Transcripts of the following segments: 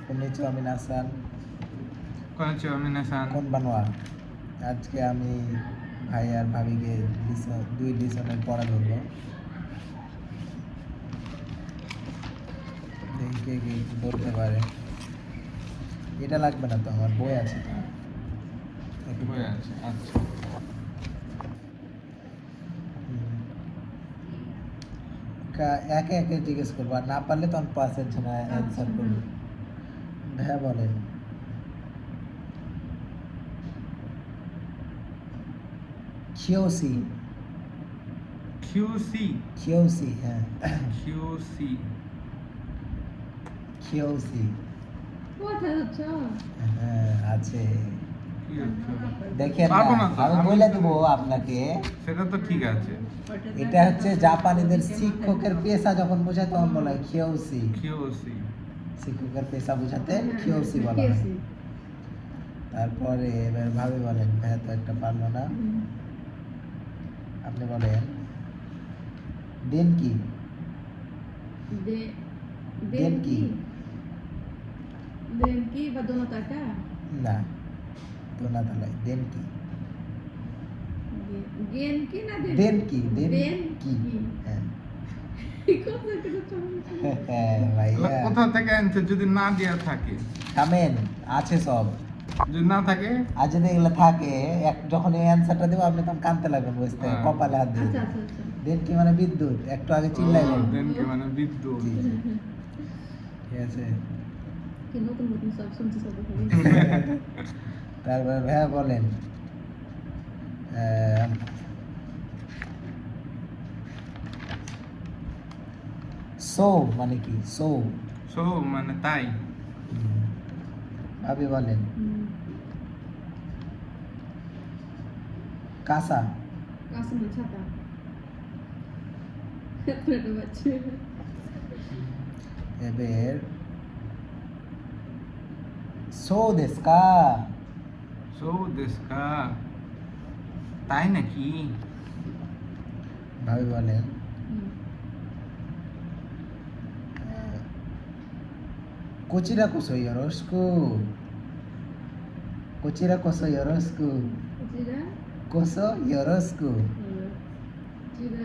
konnichiwa minasan. konnichiwa minasan. konbanwa. আজকে আমি ভাই আর ভাবিকে দুই লিসনের পড়া ধরবো। দেখি কে কে ধরতে পারে। এটা লাগবে না তো, আমার বই আছে তো। বই আছে, আচ্ছা। একে একে জিজ্ঞেস করবো, আর না পারলে তখন পাঁচের জন্য অ্যান্সার করবো। ভাইয়া বলেন। কিউসি। কিউসি। কিউসি, হ্যাঁ। কিউসি। কিউসি। কোথায় হচ্ছে? হ্যাঁ, আছে। দেখেন পারবো না, না তো, আমি বলে দেবো আপনাকে। সেটা তো ঠিক আছে। এটা হচ্ছে জাপানিদের শিক্ষকের পেশা যখন বোঝায় তখন বলা হয় কিউসি। কিউসি। শিক্ষকের পেশা বোঝাতে কিউসি বলা হয়। তারপরে এবার ভাবে বলেন, ভাইয়া তো একটা পারলো না, আপনি বলেন। দেন কি? দেন কি? দেন কি বা দোনাতাটা? না, দোনাতালাই। দেন কি? গেন কি না দেন? দেন কি? দেন কি? হ্যাঁ। হ্যাঁ ভাইয়া। কোথা থেকে আনছে যদি না দেয়া থাকে? থামেন, আছে সব। যদি না থাকে? আর যদি এগুলো থাকে, যখন এই অ্যান্সারটা দেবো আপনি তখন কাঁদতে লাগবেন, বুঝতে কপালে হাত দিয়ে। আচ্ছা আচ্ছা আচ্ছা। দেন কি মানে বিদ্যুৎ, একটু আগে চিল্লাইলেন। দেন কি মানে বিদ্যুৎ। জি জি, ঠিক আছে। কি নতুন নতুন সব শুনছি সব। তারপর ভাইয়া বলেন, সো মানে কি? সো সো মানে তাই। ভাবি বলেন। কাসা। কাসা মানে ছাতা। এত বাচ্চা। এবার সো দেশকা। সো দেশকা, তাই নাকি? ভাবি বলেন। কোচিরা কোসো ইয়োরোস্কু। কোচিরা কোসো ইয়োরোস্কু। জিরা কোসো ইয়োরোস্কু। জিরা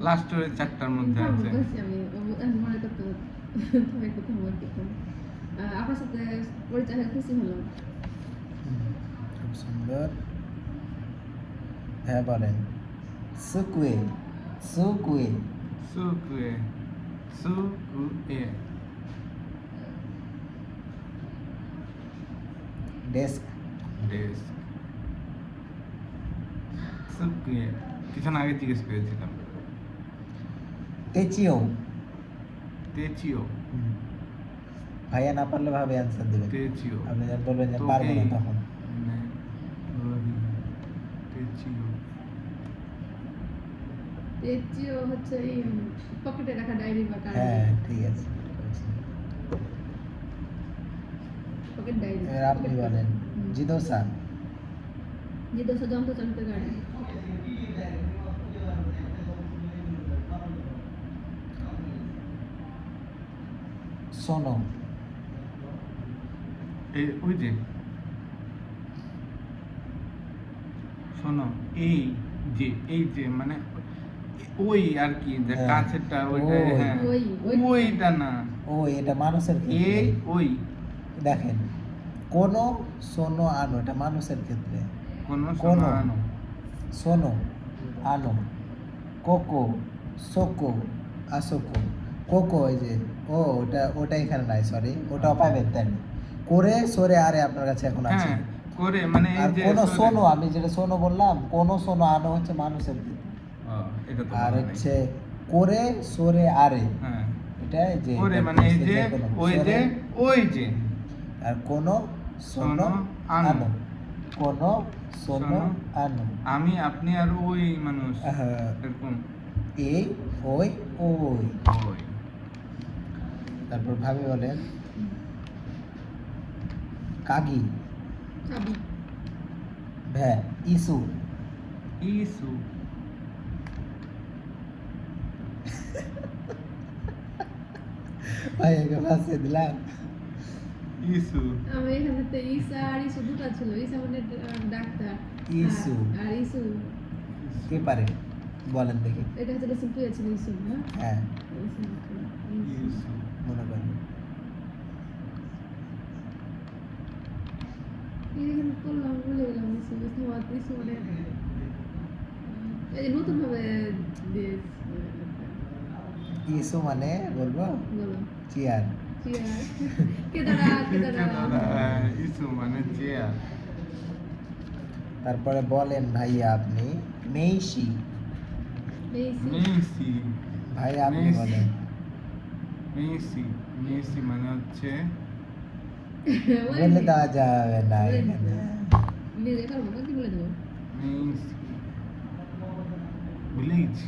লাস্টের চারটার মধ্যে আছে। আমি মনে করতে তোমার কথা মনে করতাম। আপনার সাথে পরিচয় হয়ে খুশি হলাম। খুব সুন্দর। হ্যাঁ বলেন। সুকুয়ে। সুকুয়ে। সুকুয়ে। সুকুয়ে। ডেস্ক। ডেস্ক। সুকুয়ে। কিছুক্ষণ আগে জিজ্ঞেস করেছিলাম। তেচিও। তেচিও। ভাইয়া না পারলে ভাবে অ্যান্সার দেবে। তেচিও। আপনি যখন বলবেন যে পারবো না তখন। তেচিও। তেচিও হচ্ছে এই পকেটে রাখা ডায়েরি বা কার্ড। হ্যাঁ ঠিক আছে। Pocket diary. এবার আপনি বলেন। জিদোসা। জিদোসা যন্ত্র চালিত গাড়ি। সোনো। এই ওই যে শোনো, এই যে মানে ওই আর কি, যে কাছেরটা ওইটা। হ্যাঁ ওইটা না, ওই এটা মানুষের ক্ষেত্রে। এই ওই দেখেন, কোন সোনো আনো, এটা মানুষের ক্ষেত্রে। কোনো কোনো আনো। সোনো আনো। কোকো সোকো আসোকো। কোকো ওই যে ওটা এখানে নাই, সরি, ওটাও পাবেন তাই না? করে সরে আরে আপনার কাছে এখন আছে। হ্যাঁ করে মানে এই আর যে কোন সোনো, আমি যেটা সোনো বললাম, কোন সোনো আনো হচ্ছে মানুষের ক্ষেত্রে। এটা তো আর বলা নেই। হচ্ছে করে সরে আরে, হ্যাঁ এটা যে করে মানে এই যে ওই যে ওই যে। আর কোন সোনো আনো। কোন সোনো আনো। আমি, আপনি আর ওই মানুষ এরকম। এই ওই ওই। ওই। তারপর ভাবি বলেন। কাগি। চাবি। ভ্যা ইসু। ইসু। ভাইয়াকে ফাঁসিয়ে দিলাম। ইসু আমি এখানেতে ঈসা আর ইসু দুটো ছিল। ঈসা মানে ডাক্তার। ইসু। আর ইসু কে পারে বলেন দেখি। এটা হচ্ছে লেসন 2 ছিল ইসু, না? হ্যাঁ ইসু মনে করেন। এখানে করলাম ভুলে গেলাম ইসু ইসু ইসু মানে এই যে নতুন ভাবে ইসু মানে বলবো বলো চেয়ার। চেয়ার কেদারা ইসু মানে চেয়ার। তারপরে বলেন ভাইয়া আপনি মেইসি। মেসি ভাইয়া আপনি মেসি। বলেন। মেসি মেসি মানে হচ্ছে বলে দেওয়া যাবে না এখানে। নিজে করবো না, কি বলে দেবো? মেসি ভিলেজ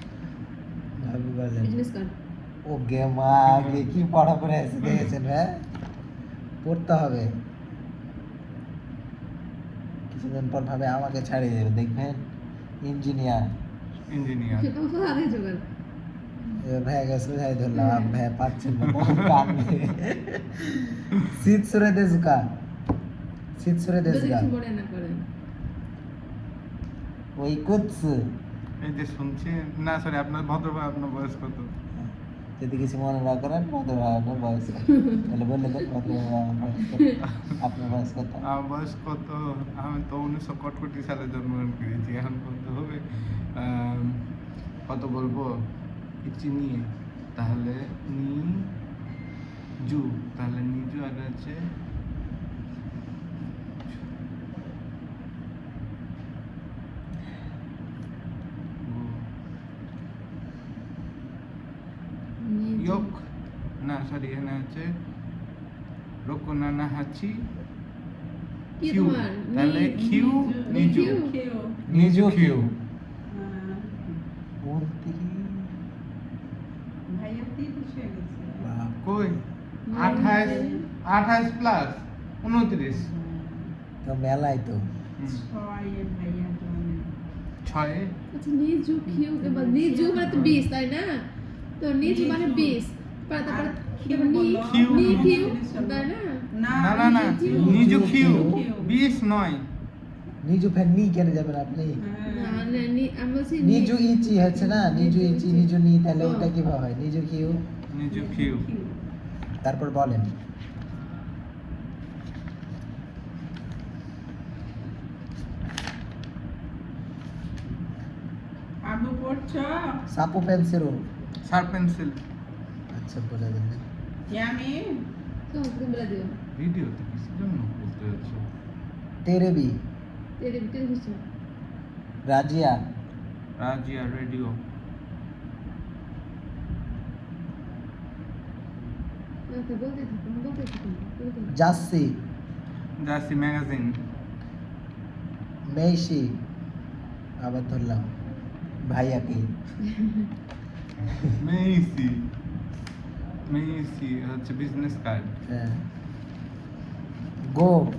ভাবি বলেন। Business card. ও গে মা আগে কি পড়া পড়ে এসে দেখেছেন হ্যাঁ, পড়তে হবে। কিছুদিন পর ভাবে আমাকে ছাড়িয়ে দেবে দেখবেন, ইঞ্জিনিয়ার। ইঞ্জিনিয়ার। সেটা তো আগে জোগাড়। এবার ভাইয়াকে সোজাই ধরলাম, ভাইয়া পাচ্ছেন না কানবে। শীত সরে দে জুকা, শীত সরে দে যদি জুকা কিছু মনে না করেন। ওই কুৎস। এই যে শুনছি না, সরি আপনার ভদ্রভাবে আপনার বয়স কত? যদি কিছু মনে না করেন ভদ্রভাবে আপনার বয়স কত? তাহলে বললে দেন ভদ্রভাবে আমার বয়স কত? আপনার বয়স কত? আমার বয়স কত? আমি তো 1961 সালে জন্মগ্রহণ করেছি। এখন কত হবে? কত বলবো ইচ্ছি নিয়ে, তাহলে নিজু, তাহলে নিজু আগে আছে ইয়ক, না সরি এখানে আছে রোকোনানা হাচি কি কিউ, তোমার? তাহলে কিউ নিজু নিজু কিউ। কিউ। বাপ, কই 28 প্লাস 29 তো মেলাই তো। 6 আচ্ছা নিজু কিউ এবার নিজু মানে তো 20 তাই না? তো নিজু মানে 20 তারপরে কিউ বললো। কিউ। নি কিউ তাই না? না না না নিজু কিউ 20 নয়। নিজু ফ্যান নি কেন যাবেন আপনি? না না আমি বলছি নিজু ইচি হচ্ছে না, নিজু ইচি নিজু নি, তাহলে ওটা কিভাবে হয়? নিজু কিউ। নিজু কিউ তারপর বলেন। আবু পড়ছো? সাপু পেন্সিল। Sharp pencil. আচ্ছা বোঝা দিন। আমি তো তুমি বলে দিও ভিডিওতে কিসের জন্য বলতে যাচ্ছো? তেরে বি। টেলিভিশন রাজিয়া। রাজিয়া রেডিও। বলতে থাকো জাসি। জাসি ম্যাগাজিন। মেইসি। আবার ধরলাম ভাইয়াকে। মেসি মেসি হচ্ছে বিজনেস কার্ড। হ্যাঁ। গো।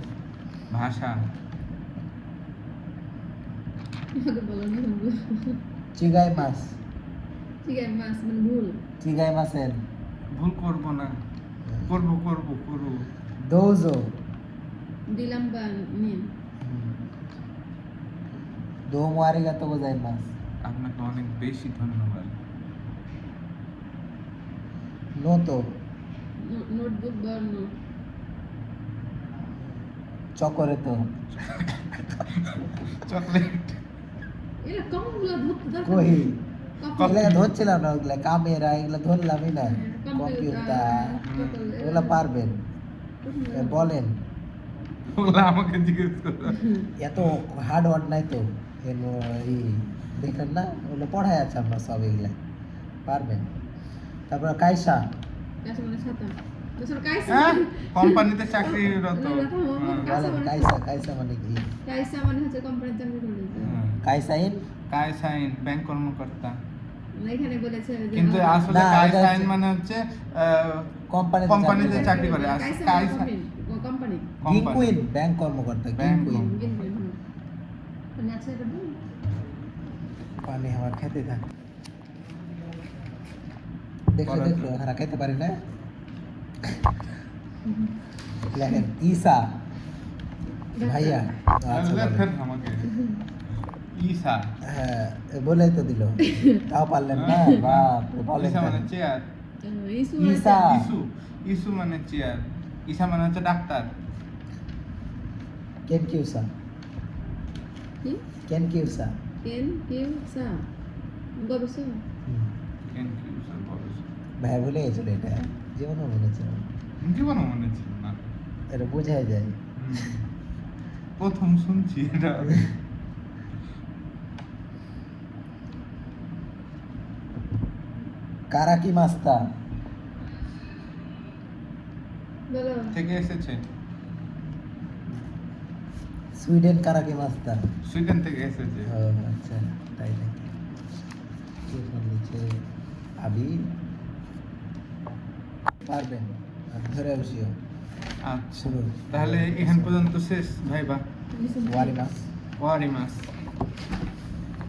ভাষা। আমাকে বলো নি বন্ধু চিগাই মাছ। ঠিক আছে মাস মানে ভুল চিগাই মাছের। ভুল করব না, করব করব করব। দোজো। দিলাম বা নিন দোমো আরিগাতো গোজাইমাস। আপনাকে অনেক বেশি ধন্যবাদ। নোতো। নোটবুক বা নোট চকোরেতো। চকলেট। এরা কমগুলো ধরতে দরকার কই নেই। এগুলা ধরছিলাম না, ওগুলা ক্যামেরা এগুলা ধরলামই না। কম্পিউটার ওগুলা পারবেন। বলেন। ওগুলো আমাকে জিজ্ঞেস করো। এত হার্ড ওয়ার্ড নাই তো এই দেখেন না, ওগুলো পড়ায় আছে আমরা সব, এগুলা পারবেন। তারপর কাইসা। কাছে মানে ছাতা দোসর কাইসা হ্যাঁ কোম্পানিতে চাকরিরত। বলেন কাইসা। কাইসা মানে কি? কাইসা মানে হচ্ছে কোম্পানির চাকরি করে কাইসাইন। কায়সাইন ব্যাংক কর্মকর্তা। এখানে বলেছে যে কিন্তু আসলে না, এটা কায়সাইন হচ্ছে- মানে হচ্ছে কোম্পানিতে কোম্পানিতে চাকরি করে। আর কাইসা কায়সা কোম্পানি গিংকুইন ব্যাংক কর্মকর্তা। ব্যাংক গিংকুইন। মানে আছে এটা বল পানি আমার খেতে থাক। দেখো পড়া- দেখো হারা খেতে পারি না। লেখেন ঈসা ভাইয়া আচ্ছা আল্লাহ বলেন। ফের আমাকে ঈসা হ্যাঁ বলেই তো দিল তাও পারলেন না বাপ রে, বলেন ঈসা কেন? মানে চেয়ার ইসু ঈসা। ইসু ইসু মানে চেয়ার ঈসা মানে হচ্ছে ডাক্তার কেন কিউসা কি কেন কিউসা কেন কেউ সা গবেষক কেন কি ঈসার বয়স ভাই ভুলে গেছিল এটা জীবনও বলেছিল জীবনও মনে ছিল না এটা বোঝাই যায় প্রথম শুনছি এটা কারাকি মাস্তা বলো থেকে এসেছে সুইডেন কারাকি মাস্তা সুইডেন থেকে এসেছে ও আচ্ছা তাই নাকি কে ফোন দিচ্ছে আবি পারবেন আর ধরে বসিও আচ্ছা শুরু তাহলে এখান পর্যন্ত শেষ ভাইবা কিছু ওয়ারি মাস ওয়ারি মাস